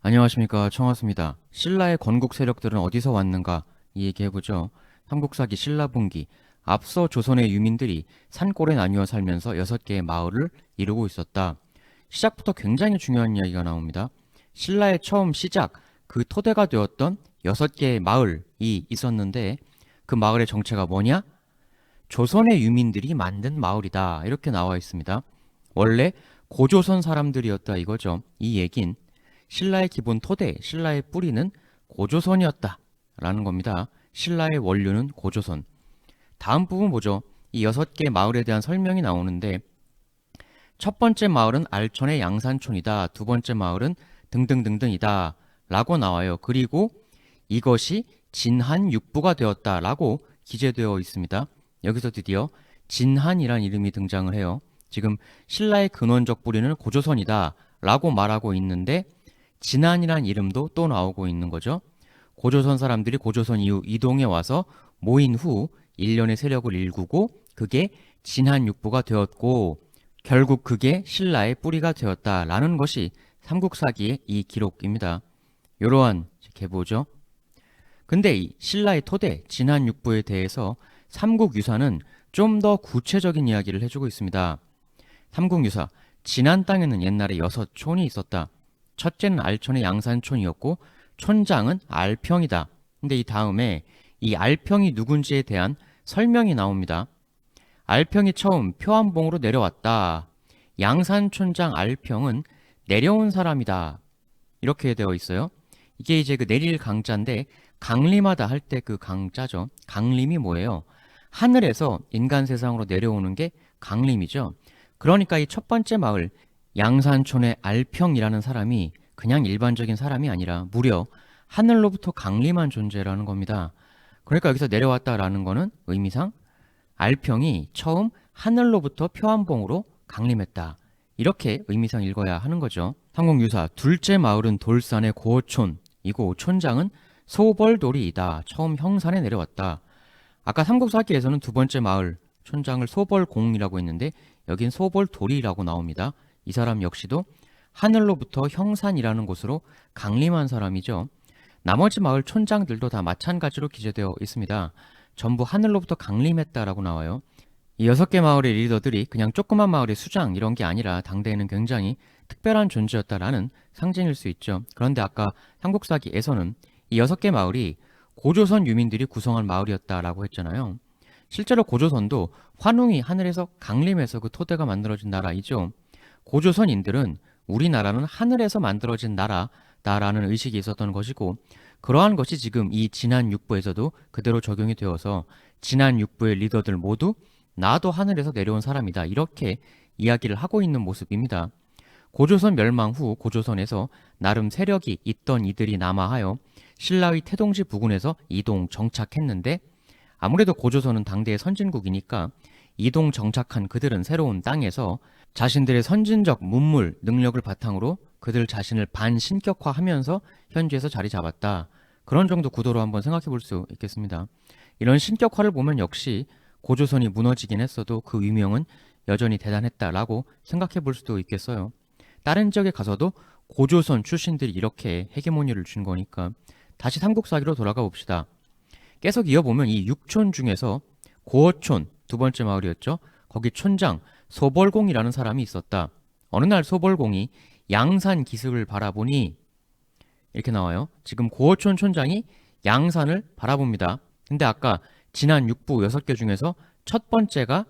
안녕하십니까, 청하수입니다. 신라의 건국 세력들은 어디서 왔는가 이 얘기해보죠. 삼국사기 신라분기. 앞서 조선의 유민들이 산골에 나뉘어 살면서 6개의 마을을 이루고 있었다. 시작부터 굉장히 중요한 이야기가 나옵니다. 신라의 처음 시작, 그 토대가 되었던 6개의 마을이 있었는데 그 마을의 정체가 뭐냐? 조선의 유민들이 만든 마을이다. 이렇게 나와 있습니다. 원래 고조선 사람들이었다 이거죠. 이 얘긴 신라의 기본 토대, 신라의 뿌리는 고조선이었다 라는 겁니다. 신라의 원류는 고조선. 다음 부분 보죠. 이 6개 마을에 대한 설명이 나오는데 첫 번째 마을은 알천의 양산촌이다. 두 번째 마을은 등등등등이다 라고 나와요. 그리고 이것이 진한 육부가 되었다 라고 기재되어 있습니다. 여기서 드디어 진한이란 이름이 등장을 해요. 지금 신라의 근원적 뿌리는 고조선이다 라고 말하고 있는데 진한이란 이름도 또 나오고 있는 거죠. 고조선 사람들이 고조선 이후 이동해 와서 모인 후 1년의 세력을 일구고 그게 진한 육부가 되었고 결국 그게 신라의 뿌리가 되었다라는 것이 삼국사기의 이 기록입니다. 이러한 계보죠. 근데 이 신라의 토대 진한 육부에 대해서 삼국유사는 좀 더 구체적인 이야기를 해주고 있습니다. 삼국유사, 진한 땅에는 옛날에 6촌이 있었다. 첫째는 알천의 양산촌이었고 촌장은 알평이다. 근데 이 다음에 이 알평이 누군지에 대한 설명이 나옵니다. 알평이 처음 표암봉으로 내려왔다. 양산촌장 알평은 내려온 사람이다. 이렇게 되어 있어요. 이게 이제 그 내릴 강자인데 강림하다 할 때 그 강자죠. 강림이 뭐예요? 하늘에서 인간 세상으로 내려오는 게 강림이죠. 그러니까 이 첫 번째 마을 양산촌의 알평이라는 사람이 그냥 일반적인 사람이 아니라 무려 하늘로부터 강림한 존재라는 겁니다. 그러니까 여기서 내려왔다라는 거는 의미상 알평이 처음 하늘로부터 표암봉으로 강림했다. 이렇게 의미상 읽어야 하는 거죠. 삼국유사 둘째 마을은 돌산의 고촌이고 촌장은 소벌돌이이다. 처음 형산에 내려왔다. 아까 삼국사기에서는 두 번째 마을 촌장을 소벌공이라고 했는데 여긴 소벌돌이라고 나옵니다. 이 사람 역시도 하늘로부터 형산이라는 곳으로 강림한 사람이죠. 나머지 마을 촌장들도 다 마찬가지로 기재되어 있습니다. 전부 하늘로부터 강림했다라고 나와요. 이 6개 마을의 리더들이 그냥 조그만 마을의 수장 이런 게 아니라 당대에는 굉장히 특별한 존재였다라는 상징일 수 있죠. 그런데 아까 삼국사기에서는 이 6개 마을이 고조선 유민들이 구성한 마을이었다라고 했잖아요. 실제로 고조선도 환웅이 하늘에서 강림해서 그 토대가 만들어진 나라이죠. 고조선인들은 우리나라는 하늘에서 만들어진 나라다라는 의식이 있었던 것이고 그러한 것이 지금 이 진한 육부에서도 그대로 적용이 되어서 진한 육부의 리더들 모두 나도 하늘에서 내려온 사람이다 이렇게 이야기를 하고 있는 모습입니다. 고조선 멸망 후 고조선에서 나름 세력이 있던 이들이 남아하여 신라의 태동지 부근에서 이동 정착했는데 아무래도 고조선은 당대의 선진국이니까 이동 정착한 그들은 새로운 땅에서 자신들의 선진적 문물, 능력을 바탕으로 그들 자신을 반신격화하면서 현지에서 자리 잡았다. 그런 정도 구도로 한번 생각해 볼 수 있겠습니다. 이런 신격화를 보면 역시 고조선이 무너지긴 했어도 그 위명은 여전히 대단했다라고 생각해 볼 수도 있겠어요. 다른 지역에 가서도 고조선 출신들이 이렇게 헤게모니를 준 거니까 다시 삼국사기로 돌아가 봅시다. 계속 이어보면 이 6촌 중에서 고어촌 두 번째 마을이었죠. 거기 촌장 소벌공이라는 사람이 있었다. 어느 날 소벌공이 양산 기슭을 바라보니 이렇게 나와요. 지금 고어촌 촌장이 양산을 바라봅니다. 근데 아까 진한 육부 6개 중에서 첫 번째가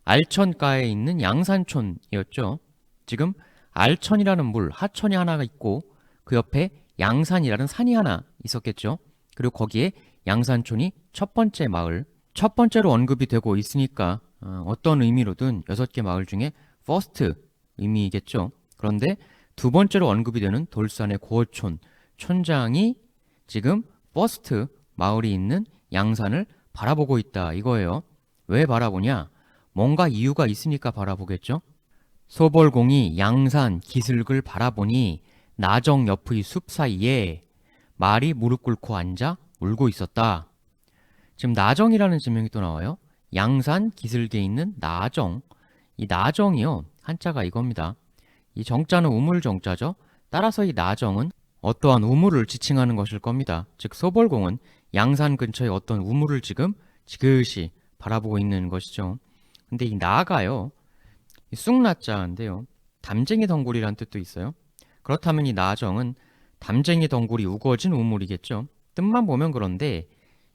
알천가에 있는 양산촌이었죠. 지금 알천이라는 물, 하천이 하나가 있고 그 옆에 양산이라는 산이 하나 있었겠죠. 그리고 거기에 양산촌이 첫 번째 마을, 첫 번째로 언급이 되고 있으니까 어떤 의미로든 6개 마을 중에 퍼스트 의미이겠죠. 그런데 두 번째로 언급이 되는 돌산의 고어촌, 촌장이 지금 퍼스트 마을이 있는 양산을 바라보고 있다 이거예요. 왜 바라보냐? 뭔가 이유가 있으니까 바라보겠죠. 소벌공이 양산 기슭을 바라보니 나정 옆의 숲 사이에 말이 무릎 꿇고 앉아 울고 있었다. 지금 나정이라는 지명이 또 나와요. 양산 기슭에 있는 나정. 이 나정이요. 한자가 이겁니다. 이 정자는 우물 정자죠. 따라서 이 나정은 어떠한 우물을 지칭하는 것일 겁니다. 즉 소벌공은 양산 근처의 어떤 우물을 지금 지그시 바라보고 있는 것이죠. 근데 이 나가요. 이 쑥나자인데요. 담쟁이 덩굴이란 뜻도 있어요. 그렇다면 이 나정은 담쟁이 덩굴이 우거진 우물이겠죠. 뜻만 보면 그런데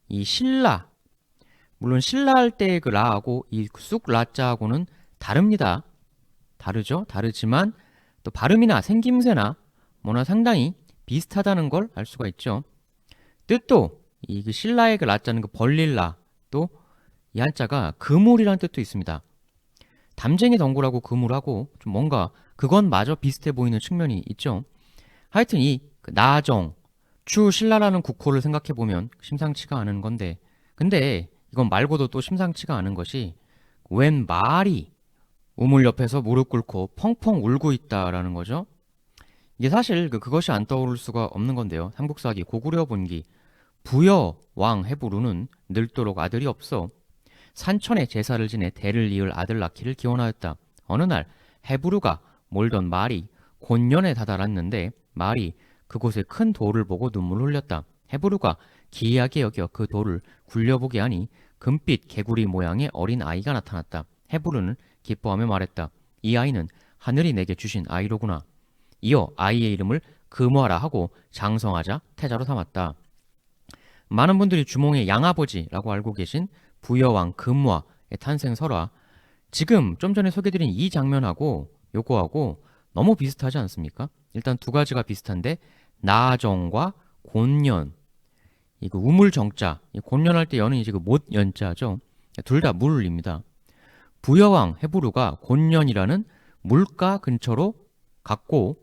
이 신라, 물론 신라할 때의 그 라하고 이 쑥라자하고는 다릅니다. 다르죠. 다르지만 또 발음이나 생김새나 뭐나 상당히 비슷하다는 걸 알 수가 있죠. 뜻도 이 그 신라의 그 라자는 그 벌릴라, 또 이 한자가 그물이라는 뜻도 있습니다. 담쟁이 덩굴하고 그물하고 좀 뭔가 그건 마저 비슷해 보이는 측면이 있죠. 하여튼 이그 나정, 추 신라라는 국호를 생각해 보면 심상치가 않은 건데, 근데 이건 말고도 또 심상치가 않은 것이 웬 말이 우물 옆에서 무릎 꿇고 펑펑 울고 있다라는 거죠. 이게 사실 그것이 안 떠오를 수가 없는 건데요. 삼국사기 고구려 본기 부여 왕 해부루는 늙도록 아들이 없어 산천에 제사를 지내 대를 이을 아들 낳기를 기원하였다. 어느 날 해부루가 몰던 말이 곤년에 다다랐는데 말이 그곳에 큰 돌을 보고 눈물을 흘렸다. 해부루가 기이하게 여겨 그 돌을 굴려보게 하니 금빛 개구리 모양의 어린 아이가 나타났다. 해부루는 기뻐하며 말했다. 이 아이는 하늘이 내게 주신 아이로구나. 이어 아이의 이름을 금화라 하고 장성하자 태자로 삼았다. 많은 분들이 주몽의 양아버지라고 알고 계신 부여왕 금화의 탄생 설화, 지금 좀 전에 소개드린 이 장면하고 요거하고 너무 비슷하지 않습니까? 일단 두 가지가 비슷한데 나정과 곤년, 이거 우물 정자, 곤년할 때 연은 이제 그 못 연자죠. 둘 다 물입니다. 부여왕 해부루가 곤년이라는 물가 근처로 갔고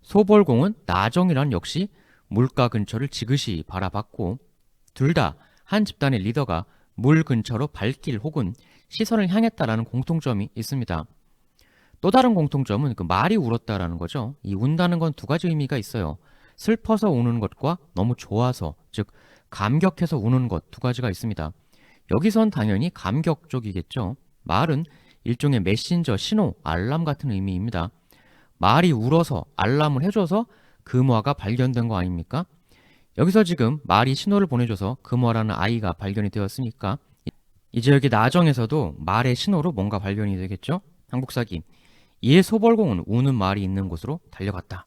소벌공은 나정이란 역시 물가 근처를 지그시 바라봤고 둘 다 한 집단의 리더가 물 근처로 발길 혹은 시선을 향했다라는 공통점이 있습니다. 또 다른 공통점은 그 말이 울었다라는 거죠. 이 운다는 건 두 가지 의미가 있어요. 슬퍼서 우는 것과 너무 좋아서, 즉 감격해서 우는 것 두 가지가 있습니다. 여기선 당연히 감격 쪽이겠죠. 말은 일종의 메신저, 신호, 알람 같은 의미입니다. 말이 울어서 알람을 해줘서 금화가 발견된 거 아닙니까? 여기서 지금 말이 신호를 보내줘서 금화라는 아이가 발견이 되었으니까 이제 여기 나정에서도 말의 신호로 뭔가 발견이 되겠죠? 한국사기. 이에 소벌공은 우는 말이 있는 곳으로 달려갔다.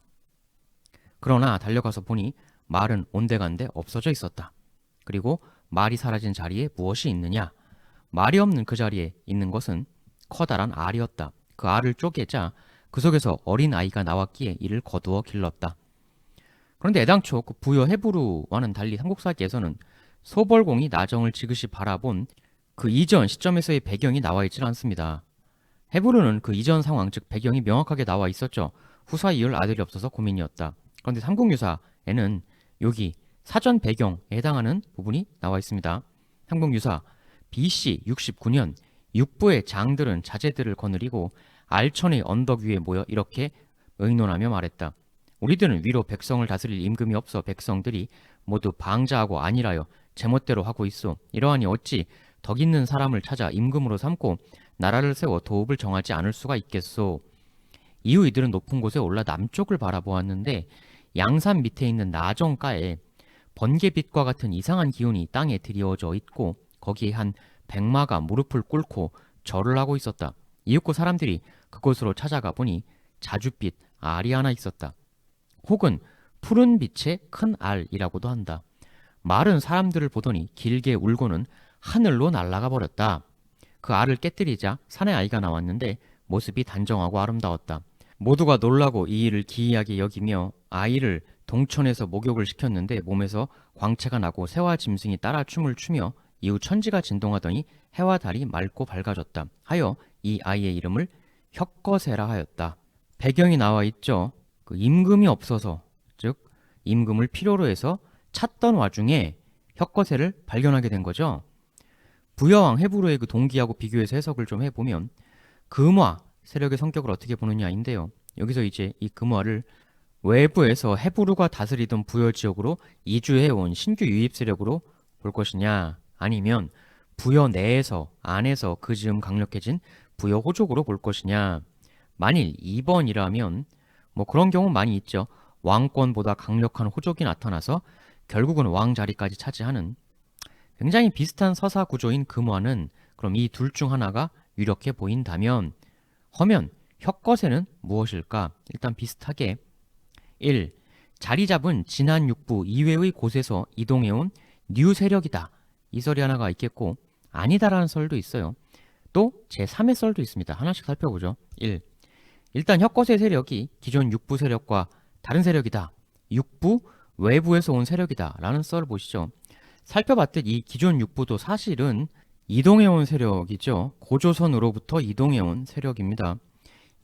그러나 달려가서 보니 말은 온데간데 없어져 있었다. 그리고 말이 사라진 자리에 무엇이 있느냐? 말이 없는 그 자리에 있는 것은 커다란 알이었다. 그 알을 쪼개자 그 속에서 어린 아이가 나왔기에 이를 거두어 길렀다. 그런데 애당초 그 부여 해부루와는 달리 삼국사기에서는 소벌공이 나정을 지그시 바라본 그 이전 시점에서의 배경이 나와 있질 않습니다. 해부루는 그 이전 상황, 즉 배경이 명확하게 나와 있었죠. 후사 이을 아들이 없어서 고민이었다. 그런데 삼국유사에는 여기 사전 배경에 해당하는 부분이 나와 있습니다. 삼국유사 BC 69년 육부의 장들은 자제들을 거느리고 알천의 언덕 위에 모여 이렇게 의논하며 말했다. 우리들은 위로 백성을 다스릴 임금이 없어 백성들이 모두 방자하고 안일하여 제멋대로 하고 있어. 이러하니 어찌 덕 있는 사람을 찾아 임금으로 삼고 나라를 세워 도읍을 정하지 않을 수가 있겠소. 이후 이들은 높은 곳에 올라 남쪽을 바라보았는데 양산 밑에 있는 나정가에 번개빛과 같은 이상한 기운이 땅에 드리워져 있고 거기에 한 백마가 무릎을 꿇고 절을 하고 있었다. 이윽고 사람들이 그곳으로 찾아가 보니 자줏빛 알이 하나 있었다. 혹은 푸른 빛의 큰 알이라고도 한다. 말은 사람들을 보더니 길게 울고는 하늘로 날아가 버렸다. 그 알을 깨뜨리자 산의 아이가 나왔는데 모습이 단정하고 아름다웠다. 모두가 놀라고 이 일을 기이하게 여기며 아이를 동천에서 목욕을 시켰는데 몸에서 광채가 나고 새와 짐승이 따라 춤을 추며 이후 천지가 진동하더니 해와 달이 맑고 밝아졌다 하여 이 아이의 이름을 혁거세라 하였다. 배경이 나와 있죠. 그 임금이 없어서, 즉 임금을 필요로 해서 찾던 와중에 혁거세를 발견하게 된 거죠. 부여왕 해부로의 그 동기하고 비교해서 해석을 좀 해보면 금화 세력의 성격을 어떻게 보느냐인데요. 여기서 이제 이 금화를 외부에서 해부루가 다스리던 부여 지역으로 이주해온 신규 유입 세력으로 볼 것이냐, 아니면 부여 내에서 안에서 그 즈음 강력해진 부여 호족으로 볼 것이냐. 만일 2번이라면 뭐 그런 경우 많이 있죠. 왕권보다 강력한 호족이 나타나서 결국은 왕 자리까지 차지하는 굉장히 비슷한 서사 구조인 금화는 그럼 이 둘 중 하나가 유력해 보인다면 허면 혁거세는 무엇일까? 일단 비슷하게 1. 자리 잡은 진한 육부 이외의 곳에서 이동해온 뉴 세력이다. 이 설이 하나가 있겠고 아니다라는 설도 있어요. 또 제3의 썰도 있습니다. 하나씩 살펴보죠. 1. 일단 혁거세 세력이 기존 육부 세력과 다른 세력이다. 육부 외부에서 온 세력이다. 라는 썰을 보시죠. 살펴봤듯 이 기존 육부도 사실은 이동해온 세력이죠. 고조선으로부터 이동해온 세력입니다.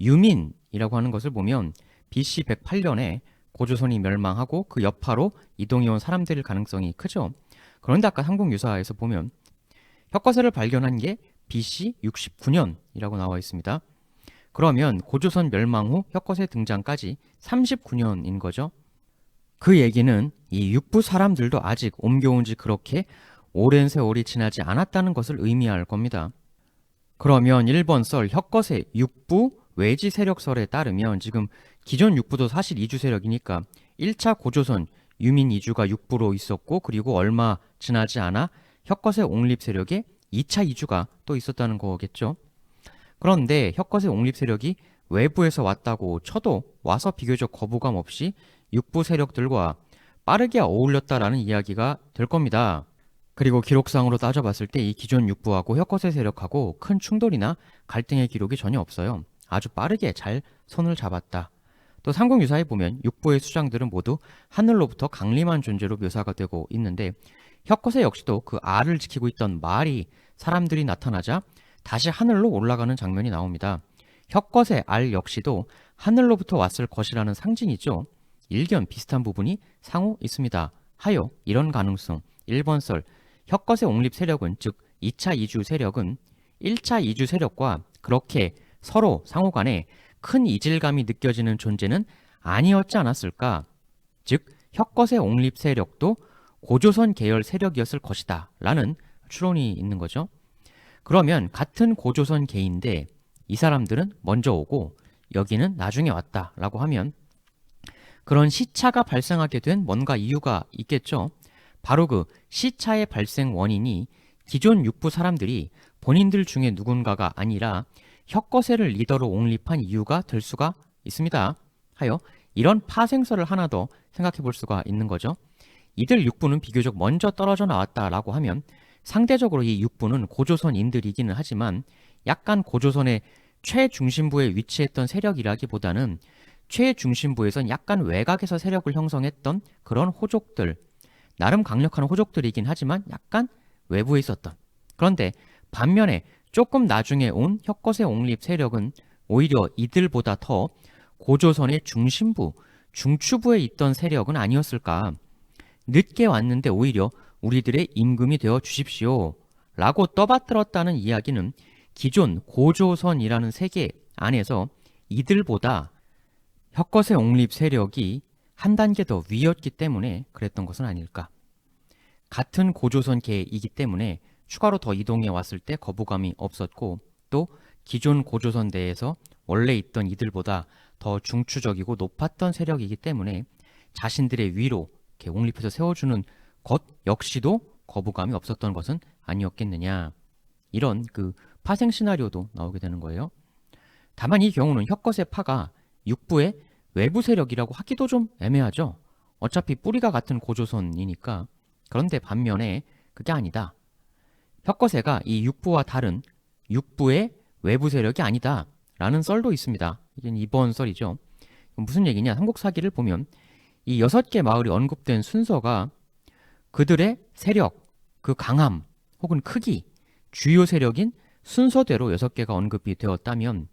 유민이라고 하는 것을 보면 BC 108년에 고조선이 멸망하고 그 여파로 이동해온 사람들일 가능성이 크죠. 그런데 아까 삼국유사에서 보면 혁거세를 발견한 게 BC 69년이라고 나와 있습니다. 그러면 고조선 멸망 후 혁거세 등장까지 39년인 거죠. 그 얘기는 이 육부 사람들도 아직 옮겨온 지 그렇게 오랜 세월이 지나지 않았다는 것을 의미할 겁니다. 그러면 1번 썰 혁거세 육부 외지 세력설에 따르면 지금 기존 육부도 사실 이주 세력이니까 1차 고조선 유민 이주가 육부로 있었고 그리고 얼마 지나지 않아 혁거세 옹립 세력의 2차 이주가 또 있었다는 거겠죠. 그런데 혁거세 옹립 세력이 외부에서 왔다고 쳐도 와서 비교적 거부감 없이 육부 세력들과 빠르게 어울렸다라는 이야기가 될 겁니다. 그리고 기록상으로 따져봤을 때 이 기존 육부하고 혁거세 세력하고 큰 충돌이나 갈등의 기록이 전혀 없어요. 아주 빠르게 잘 손을 잡았다. 또 삼국유사에 보면 육부의 수장들은 모두 하늘로부터 강림한 존재로 묘사가 되고 있는데 혁거세 역시도 그 알을 지키고 있던 말이 사람들이 나타나자 다시 하늘로 올라가는 장면이 나옵니다. 혁거세 알 역시도 하늘로부터 왔을 것이라는 상징이죠. 일견 비슷한 부분이 상호 있습니다. 하여 이런 가능성 1번 썰 혁거세 옹립 세력은 즉 2차 이주 세력은 1차 이주 세력과 그렇게 서로 상호 간에 큰 이질감이 느껴지는 존재는 아니었지 않았을까? 즉 혁거세 옹립 세력도 고조선 계열 세력이었을 것이다 라는 추론이 있는 거죠. 그러면 같은 고조선 계인데 이 사람들은 먼저 오고 여기는 나중에 왔다 라고 하면 그런 시차가 발생하게 된 뭔가 이유가 있겠죠. 바로 그 시차의 발생 원인이 기존 육부 사람들이 본인들 중에 누군가가 아니라 혁거세를 리더로 옹립한 이유가 될 수가 있습니다. 하여 이런 파생설을 하나 더 생각해 볼 수가 있는 거죠. 이들 육부는 비교적 먼저 떨어져 나왔다라고 하면 상대적으로 이 육부는 고조선인들이기는 하지만 약간 고조선의 최중심부에 위치했던 세력이라기보다는 최중심부에선 약간 외곽에서 세력을 형성했던 그런 호족들, 나름 강력한 호족들이긴 하지만 약간 외부에 있었던. 그런데 반면에 조금 나중에 온 혁거세 옹립 세력은 오히려 이들보다 더 고조선의 중심부, 중추부에 있던 세력은 아니었을까. 늦게 왔는데 오히려 우리들의 임금이 되어 주십시오 라고 떠받들었다는 이야기는 기존 고조선이라는 세계 안에서 이들보다 혁거세 옹립 세력이 한 단계 더 위였기 때문에 그랬던 것은 아닐까. 같은 고조선 계이기 때문에 추가로 더 이동해 왔을 때 거부감이 없었고 또 기존 고조선 내에서 원래 있던 이들보다 더 중추적이고 높았던 세력이기 때문에 자신들의 위로 이렇게 옹립해서 세워주는 것 역시도 거부감이 없었던 것은 아니었겠느냐. 이런 그 파생 시나리오도 나오게 되는 거예요. 다만 이 경우는 혁거세 파가 육부의 외부 세력이라고 하기도 좀 애매하죠. 어차피 뿌리가 같은 고조선이니까. 그런데 반면에 그게 아니다. 혁거세가 이 육부와 다른 육부의 외부 세력이 아니다 라는 썰도 있습니다. 이게 2번 썰이죠. 무슨 얘기냐? 삼국사기를 보면 이 6개 마을이 언급된 순서가 그들의 세력, 그 강함 혹은 크기, 주요 세력인 순서대로 6개가 언급이 되었다면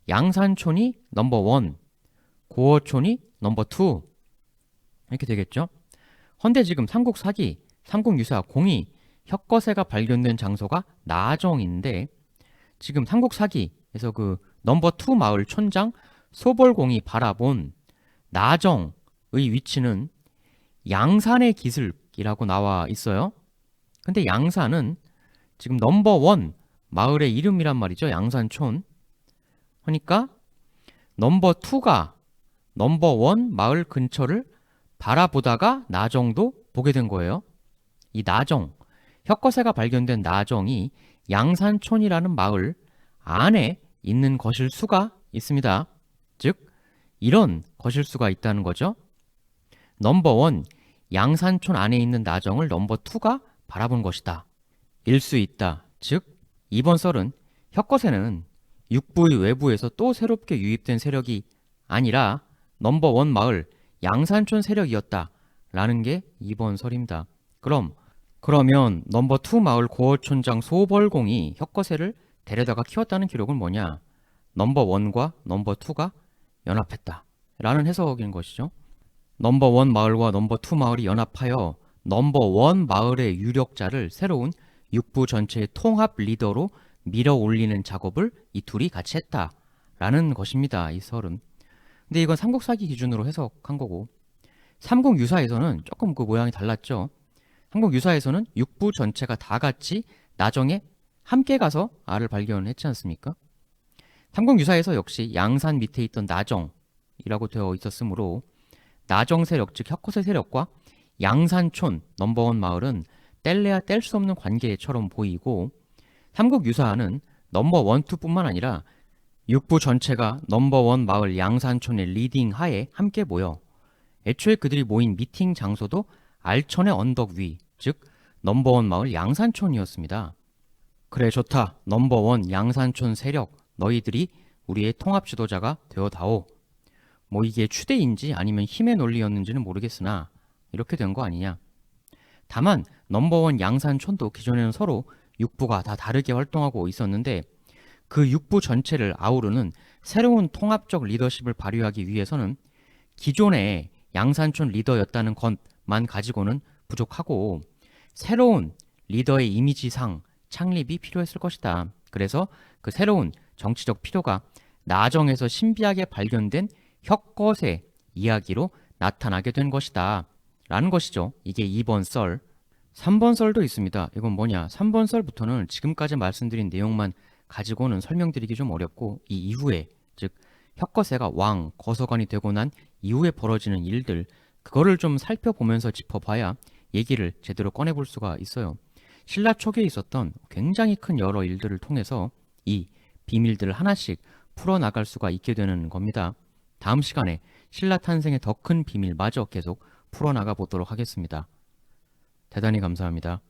양산촌이 넘버 1, 고어촌이 넘버 2 이렇게 되겠죠. 헌데 지금 삼국사기, 삼국유사, 공이 혁거세가 발견된 장소가 나정인데 지금 삼국사기에서 그 넘버 2 마을 촌장 소벌공이 바라본 나정의 위치는 양산의 기슭이라고 나와 있어요. 근데 양산은 지금 넘버 1 마을의 이름이란 말이죠. 양산촌. 그러니까 넘버 2가 넘버원 마을 근처를 바라보다가 나정도 보게 된 거예요. 이 나정, 혁거세가 발견된 나정이 양산촌이라는 마을 안에 있는 거실수가 있습니다. 즉, 이런 거실수가 있다는 거죠. 넘버원, 양산촌 안에 있는 나정을 넘버2가 바라본 것이다. 일 수 있다. 즉, 이번 썰은 혁거세는 육부의 외부에서 또 새롭게 유입된 세력이 아니라 넘버원 마을 양산촌 세력이었다. 라는 게 이번 설입니다. 그러면 넘버2 마을 고어촌장 소벌공이 혁거세를 데려다가 키웠다는 기록은 뭐냐? 넘버1과 넘버2가 연합했다. 라는 해석인 것이죠. 넘버1 마을과 넘버2 마을이 연합하여 넘버1 마을의 유력자를 새로운 육부 전체의 통합 리더로 밀어 올리는 작업을 이 둘이 같이 했다라는 것입니다. 이 설은. 근데 이건 삼국사기 기준으로 해석한 거고, 삼국유사에서는 조금 그 모양이 달랐죠. 삼국유사에서는 육부 전체가 다 같이 나정에 함께 가서 알을 발견했지 않습니까? 삼국유사에서 역시 양산 밑에 있던 나정이라고 되어 있었으므로 나정 세력, 즉 혁거세 세력과 양산촌 넘버원 마을은 뗄래야 뗄 수 없는 관계처럼 보이고, 삼국유사는 넘버원, 투뿐만 아니라 육부 전체가 넘버원 마을 양산촌의 리딩 하에 함께 모여 애초에 그들이 모인 미팅 장소도 알천의 언덕 위, 즉 넘버원 마을 양산촌이었습니다. 그래 좋다. 넘버원 양산촌 세력, 너희들이 우리의 통합 지도자가 되어다오. 뭐 이게 추대인지 아니면 힘의 논리였는지는 모르겠으나 이렇게 된 거 아니냐. 다만 넘버원 양산촌도 기존에는 서로 육부가 다 다르게 활동하고 있었는데 그 육부 전체를 아우르는 새로운 통합적 리더십을 발휘하기 위해서는 기존의 양산촌 리더였다는 것만 가지고는 부족하고 새로운 리더의 이미지상 창립이 필요했을 것이다. 그래서 그 새로운 정치적 필요가 나정에서 신비하게 발견된 혁거세 이야기로 나타나게 된 것이다. 라는 것이죠. 이게 2번 썰. 3번 썰도 있습니다. 이건 뭐냐? 3번 썰부터는 지금까지 말씀드린 내용만 가지고는 설명드리기 좀 어렵고 이 이후에, 즉 혁거세가 왕, 거서관이 되고 난 이후에 벌어지는 일들, 그거를 좀 살펴보면서 짚어봐야 얘기를 제대로 꺼내볼 수가 있어요. 신라 초기에 있었던 굉장히 큰 여러 일들을 통해서 이 비밀들을 하나씩 풀어나갈 수가 있게 되는 겁니다. 다음 시간에 신라 탄생의 더 큰 비밀마저 계속 풀어나가 보도록 하겠습니다. 대단히 감사합니다.